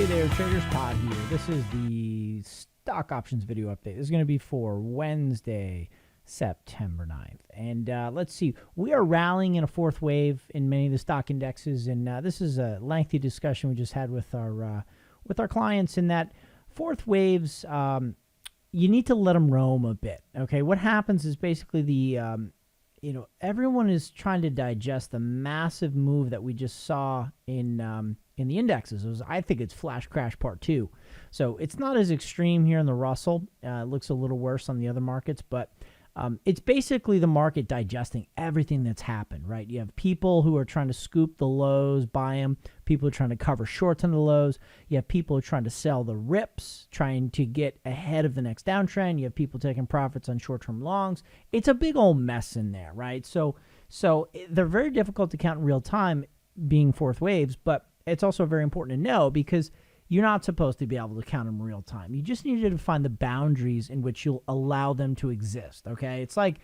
there, traders. Todd here. This is the stock options video update. This is going to be for Wednesday, September 9th. And let's see. We are rallying in a fourth wave in many of the stock indexes. And this is a lengthy discussion we just had with our clients in that fourth waves, you need to let them roam a bit. Okay, what happens is basically everyone is trying to digest the massive move that we just saw in the indexes. I think it's flash crash part 2. So it's not as extreme here in the Russell. It looks a little worse on the other markets, but it's basically the market digesting everything that's happened, right? You have people who are trying to scoop the lows, buy them. People are trying to cover shorts on the lows. You have people who are trying to sell the rips, trying to get ahead of the next downtrend. You have people taking profits on short-term longs. It's a big old mess in there, right? So they're very difficult to count in real time, being fourth waves, but it's also very important to know because you're not supposed to be able to count them in real time. You just need to find the boundaries in which you'll allow them to exist, okay? It's like,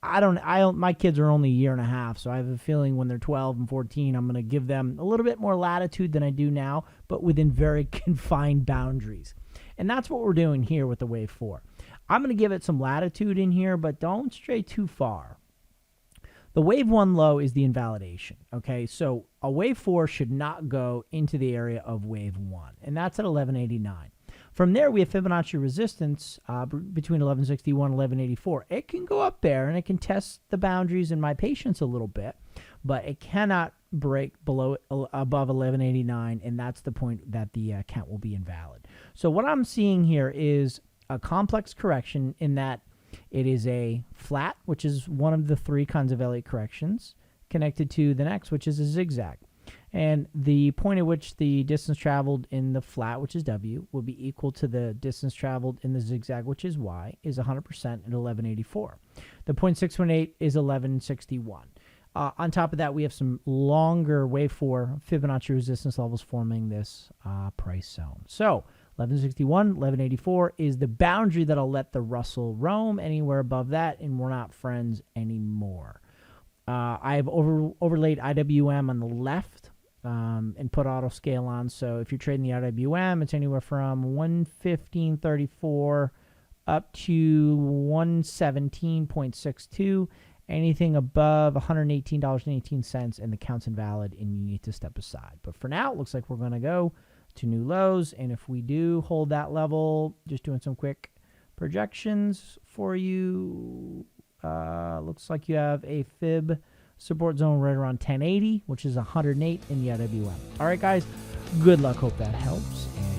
my kids are only a year and a half, so I have a feeling when they're 12 and 14, I'm going to give them a little bit more latitude than I do now, but within very confined boundaries. And that's what we're doing here with the Wave 4. I'm going to give it some latitude in here, but don't stray too far. The Wave 1 low is the invalidation, okay? So a Wave 4 should not go into the area of Wave 1, and that's at 1189. From there, we have Fibonacci resistance between 1161 and 1184. It can go up there, and it can test the boundaries and my patience a little bit, but it cannot break above 1189, and that's the point that the count will be invalid. So what I'm seeing here is a complex correction in that it is a flat, which is one of the 3 kinds of Elliott corrections, connected to the next, which is a zigzag. And the point at which the distance traveled in the flat, which is W, will be equal to the distance traveled in the zigzag, which is Y, is 100% at 1184. The 0.618 is 1161. On top of that, we have some longer Wave 4 Fibonacci resistance levels forming this price zone. So 1161, 1184 is the boundary that'll let the Russell roam. Anywhere above that, and we're not friends anymore. I have overlaid IWM on the left and put auto scale on. So if you're trading the IWM, it's anywhere from 115.34 up to 117.62. Anything above $118.18, and the count's invalid, and you need to step aside. But for now, it looks like we're going to go to new lows, and if we do hold that level, just doing some quick projections for you, looks like you have a fib support zone right around 1080, which is 108 in the IWM. All right, guys, good luck. Hope that helps. And